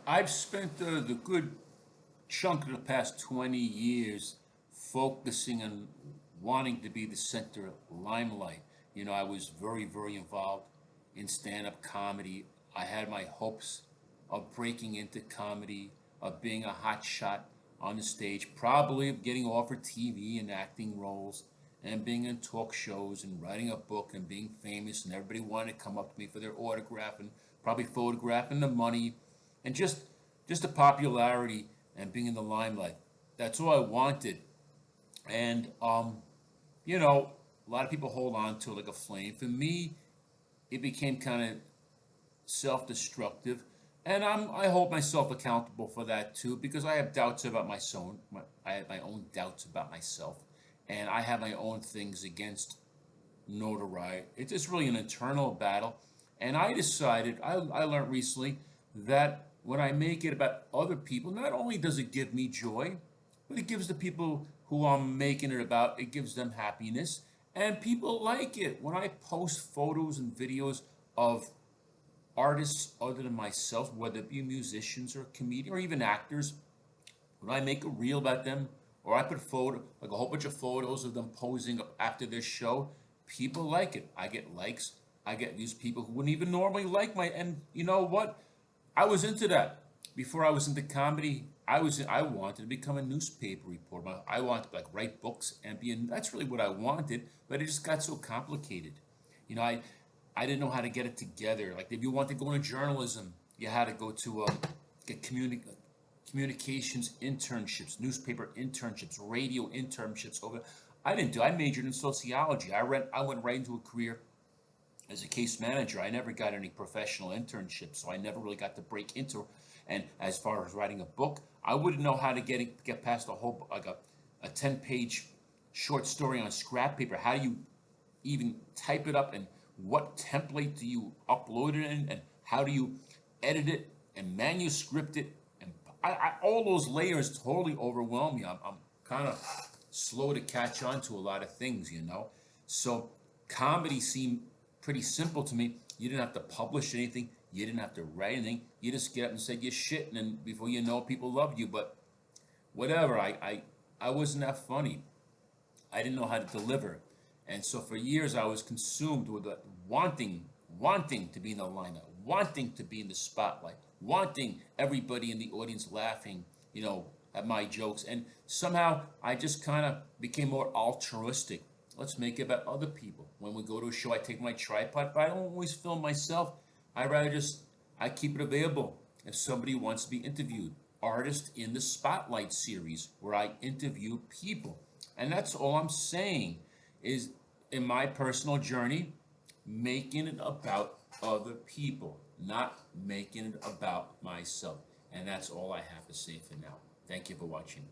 I've spent the good chunk of the past 20 years focusing on wanting to be the center limelight. I was very, very involved in stand-up comedy. I had my hopes of breaking into comedy, of being a hot shot on the stage, probably of getting offered TV and acting roles, and being in talk shows and writing a book and being famous, and everybody wanted to come up to me for their autograph and probably photograph and the money and just the popularity and being in the limelight. That's all I wanted. And a lot of people hold on to it like a flame. For me, it became kind of self-destructive, and I hold myself accountable for that too because I have doubts about myself. I have my own doubts about myself, and I have my own things against notoriety. It's just really an internal battle, and I decided I learned recently that when I make it about other people, not only does it give me joy, but it gives the people who I'm making it about, it gives them happiness, and people like it. When I post photos and videos of artists other than myself, whether it be musicians or comedians or even actors, when I make a reel about them or I put like a whole bunch of photos of them posing up after their show, people like it. I get likes. I get these people who wouldn't even normally like and you know what? I was into that. Before I was into comedy, I wanted to become a newspaper reporter. I wanted to like write books and that's really what I wanted, but it just got so complicated. You know, I didn't know how to get it together. Like if you want to go into journalism, you had to go to get communications internships, newspaper internships, radio internships. I didn't do. I majored in sociology. I went right into a career as a case manager. I never got any professional internships, so I never really got to break into. And as far as writing a book, I wouldn't know how to get past a whole like a 10-page short story on scrap paper. How do you even type it up, and what template do you upload it in, and how do you edit it and manuscript it, and all those layers totally overwhelm me. I'm kind of slow to catch on to a lot of things. So comedy seemed pretty simple to me. You didn't have to publish anything. You didn't have to write anything. You just get up and said your shit, and then before you know it, people loved you. But whatever, I wasn't that funny. I didn't know how to deliver. And so for years I was consumed with wanting to be in the lineup, wanting to be in the spotlight, wanting everybody in the audience laughing, at my jokes. And somehow I just kind of became more altruistic. Let's make it about other people. When we go to a show, I take my tripod, but I don't always film myself. I keep it available if somebody wants to be interviewed. Artist in the Spotlight series, where I interview people. And that's all I'm saying is in my personal journey, making it about other people, not making it about myself. And that's all I have to say for now. Thank you for watching.